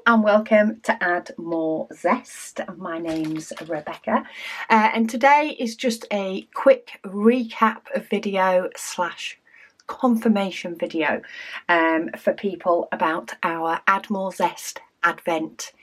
and welcome to Add More Zest. My name's Rebecca and today is just a quick recap video slash confirmation video for people about our Add More Zest Advent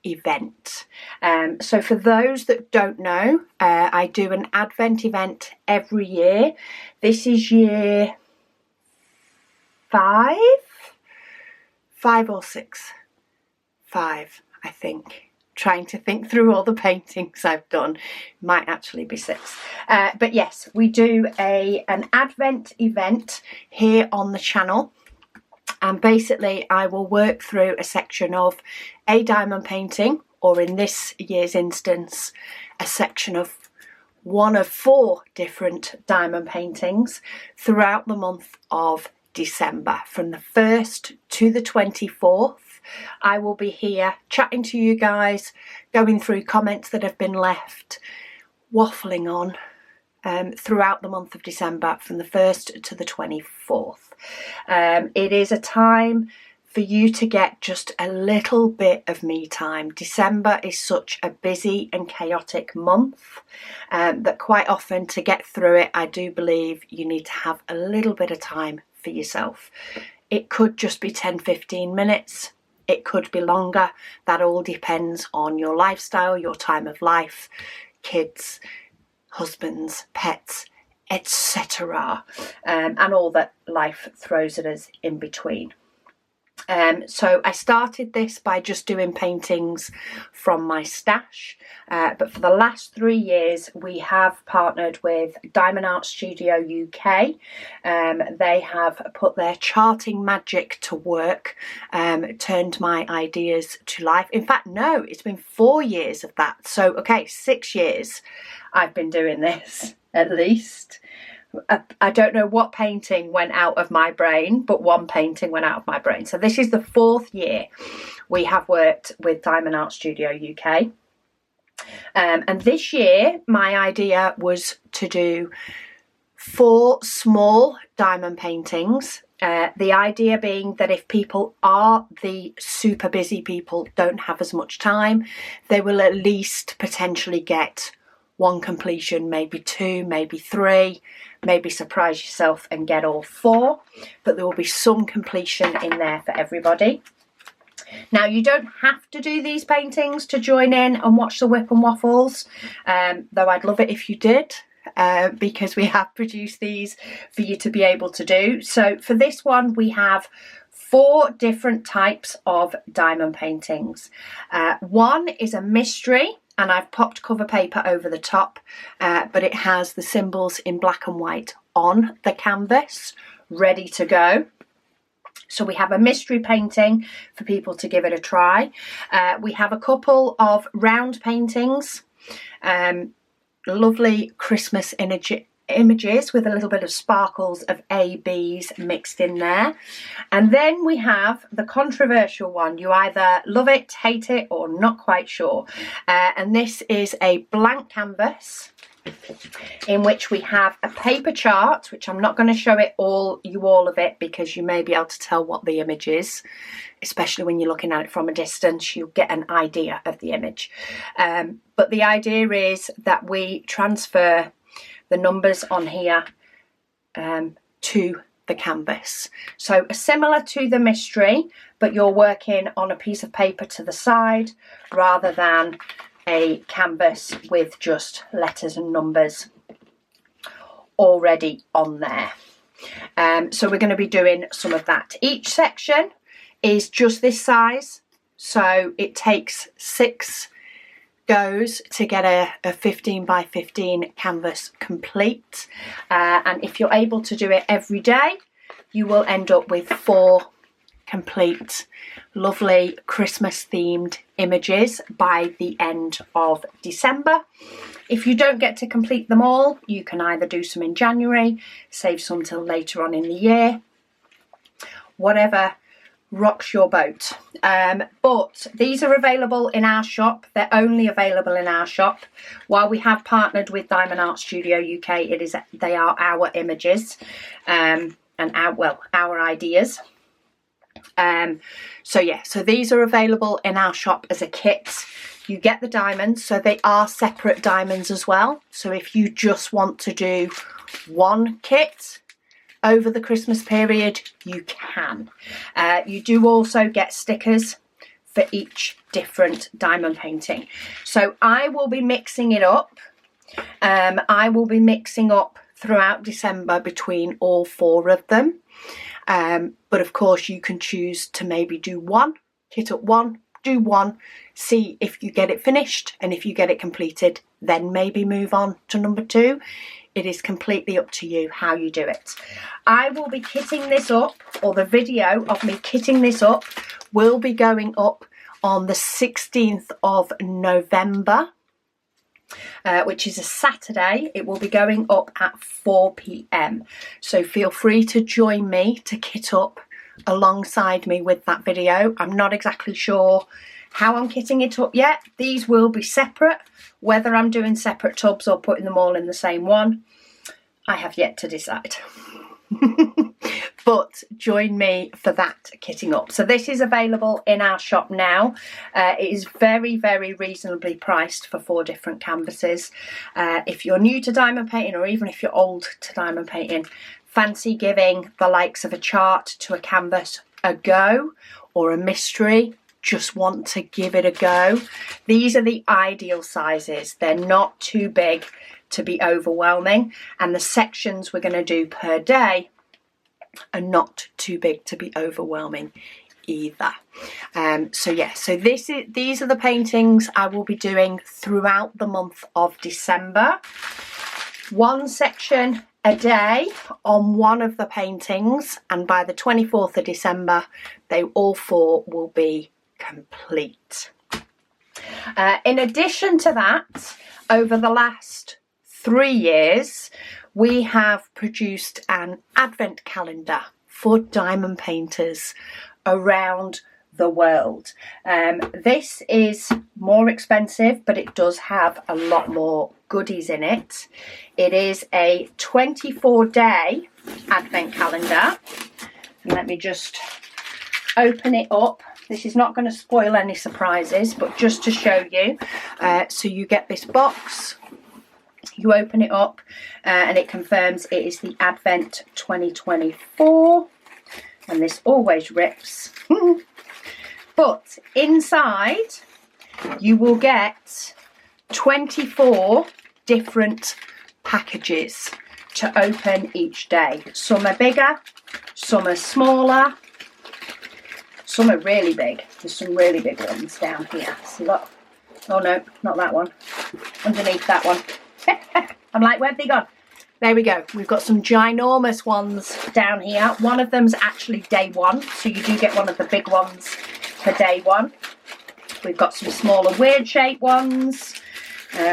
event. So for those that don't know, I do an Advent event every year. This is year 5 or 6. 5, I think. Trying to think through all the paintings I've done. Might actually be 6. But yes, we do an Advent event here on the channel. And basically I will work through a section of a diamond painting, or in this year's instance, a section of one of 4 different diamond paintings throughout the month of December. From the 1st to the 24th, I will be here chatting to you guys, going through comments that have been left, waffling on throughout the month of December from the 1st to the 24th. It is a time for you to get just a little bit of me time. December is such a busy and chaotic month that quite often to get through it, I do believe you need to have a little bit of time for yourself. It could just be 10-15 minutes. It could be longer. That all depends on your lifestyle, your time of life, kids, husbands, pets, etc. And all that life throws at us in between. So I started this by just doing paintings from my stash, but for the last 3 years we have partnered with Diamond Art Studio UK. They have put their charting magic to work, turned my ideas to life. In fact, no, it's been 4 years of that. So, okay, 6 years I've been doing this, at least. I don't know what painting went out of my brain, but one painting went out of my brain. So this is the 4th year we have worked with Diamond Art Studio UK. And this year, my idea was to do 4 small diamond paintings. The idea being that if people are the super busy people, don't have as much time, they will at least potentially get 1 completion, maybe 2, maybe 3, maybe surprise yourself and get all 4, but there will be some completion in there for everybody. Now, you don't have to do these paintings to join in and watch the Whip and Waffles, though I'd love it if you did, because we have produced these for you to be able to do. So for this one, we have 4 different types of diamond paintings. One is a mystery, and I've popped cover paper over the top, but it has the symbols in black and white on the canvas, ready to go. So we have a mystery painting for people to give it a try. We have a couple of round paintings, lovely Christmas images with a little bit of sparkles of ABs mixed in there. And then we have the controversial one. You either love it, hate it, or not quite sure. And this is a blank canvas in which we have a paper chart, which I'm not going to show you all of it, because you may be able to tell what the image is, especially when you're looking at it from a distance. You'll get an idea of the image. But the idea is that we transfer the numbers on here to the canvas. So similar to the mystery, but you're working on a piece of paper to the side rather than a canvas with just letters and numbers already on there. So we're going to be doing some of that. Each section is just this size, so it takes 6 goes to get a 15 by 15 canvas complete, and if you're able to do it every day, you will end up with 4 complete lovely Christmas themed images by the end of December. If you don't get to complete them all, you can either do some in January, save some till later on in the year, whatever rocks your boat. But these are available in our shop. They're only available in our shop. While we have partnered with Diamond Art Studio UK, they are our images and our ideas. So yeah, so these are available in our shop as a kit. You get the diamonds, so they are separate diamonds as well. So if you just want to do one kit over the Christmas period, you can. You do also get stickers for each different diamond painting. So I will be mixing it up. I will be mixing up throughout December between all 4 of them. But of course you can choose to maybe do one, kit up one, do one, see if you get it finished, and if you get it completed, then maybe move on to number 2. It is completely up to you how you do it. I will be kitting this up, or the video of me kitting this up will be going up on the 16th of November. Which is a Saturday. It will be going up at 4 p.m. So feel free to join me to kit up alongside me with that video. I'm not exactly sure how I'm kitting it up yet. These will be separate. Whether I'm doing separate tubs or putting them all in the same one, I have yet to decide. But join me for that kitting up. So this is available in our shop now. It is very, very reasonably priced for 4 different canvases. If you're new to diamond painting, or even if you're old to diamond painting, fancy giving the likes of a chart to a canvas a go, or a mystery, just want to give it a go, these are the ideal sizes. They're not too big to be overwhelming, and the sections we're going to do per day are not too big to be overwhelming either. So yeah, so these are the paintings I will be doing throughout the month of December. 1 section a day on one of the paintings, and by the 24th of December they all 4 will be complete. In addition to that, over the last 3 years we have produced an advent calendar for diamond painters around the world. This is more expensive, but it does have a lot more goodies in it. It is a 24-day advent calendar. Let me just open it up. This is not going to spoil any surprises, but just to show you. So you get this box. You open it up and it confirms it is the Advent 2024, and this always rips. But inside you will get 24 different packages to open each day. Some are bigger, some are smaller, some are really big. There's some really big ones down here. See, look. Oh no, not that one. Underneath that one. I'm like, where'd they gone? There we go. We've got some ginormous ones down here. One of them's actually day 1, so you do get one of the big ones for day 1. We've got some smaller weird shaped ones.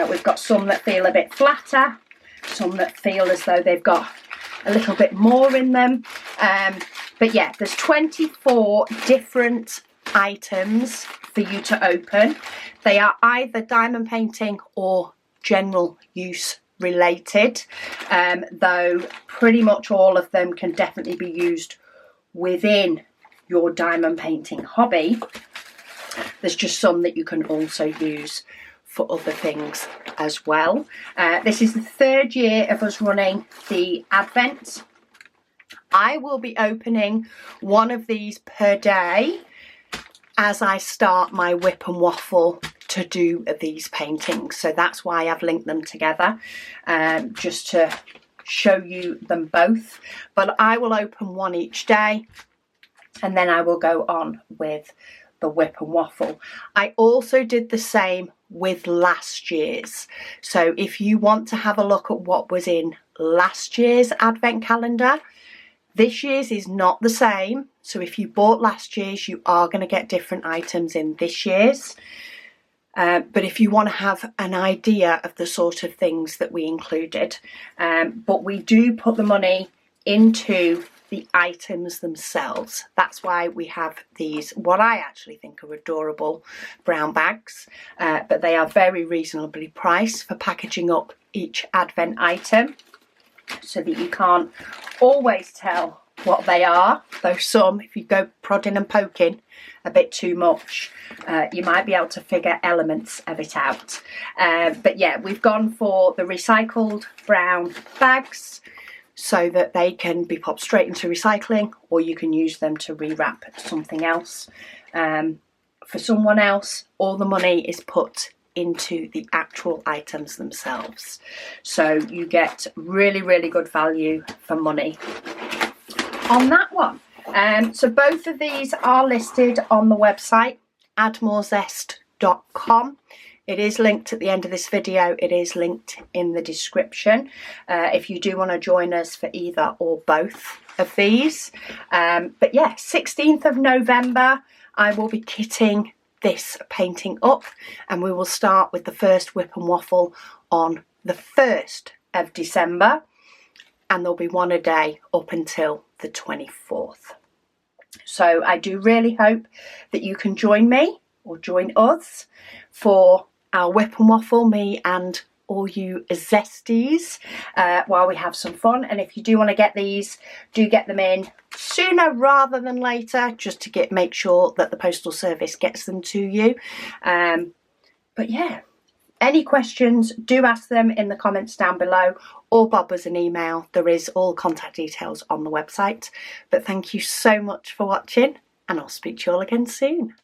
We've got some that feel a bit flatter, some that feel as though they've got a little bit more in them. But yeah, there's 24 different items for you to open. They are either diamond painting or general use related, though pretty much all of them can definitely be used within your diamond painting hobby. There's just some that you can also use for other things as well. This is the 3rd year of us running the Advent. I will be opening one of these per day as I start my whip and waffle to do these paintings. So that's why I've linked them together, just to show you them both. But I will open one each day and then I will go on with the whip and waffle. I also did the same with last year's. So if you want to have a look at what was in last year's advent calendar, this year's is not the same. So if you bought last year's, you are going to get different items in this year's. But if you want to have an idea of the sort of things that we included, but we do put the money into the items themselves. That's why we have these, what I actually think are adorable brown bags, but they are very reasonably priced for packaging up each advent item, so that you can't always tell what they are, though some, if you go prodding and poking a bit too much, you might be able to figure elements of it out. But yeah, we've gone for the recycled brown bags so that they can be popped straight into recycling, or you can use them to rewrap something else for someone else. All the money is put into the actual items themselves, so you get really, really good value for money on that one. So both of these are listed on the website addmorezest.com. It is linked at the end of this video. It is linked in the description if you do want to join us for either or both of these. But yeah, 16th of November I will be kitting this painting up, and we will start with the first whip and waffle on the 1st of December, and there'll be one a day up until the 24th. So I do really hope that you can join me or join us for our whip and waffle, me and all you zesties, while we have some fun. And if you do want to get these, do get them in sooner rather than later, just to make sure that the postal service gets them to you. But yeah, any questions, do ask them in the comments down below, or bob us an email. There is all contact details on the website. But thank you so much for watching, and I'll speak to you all again soon.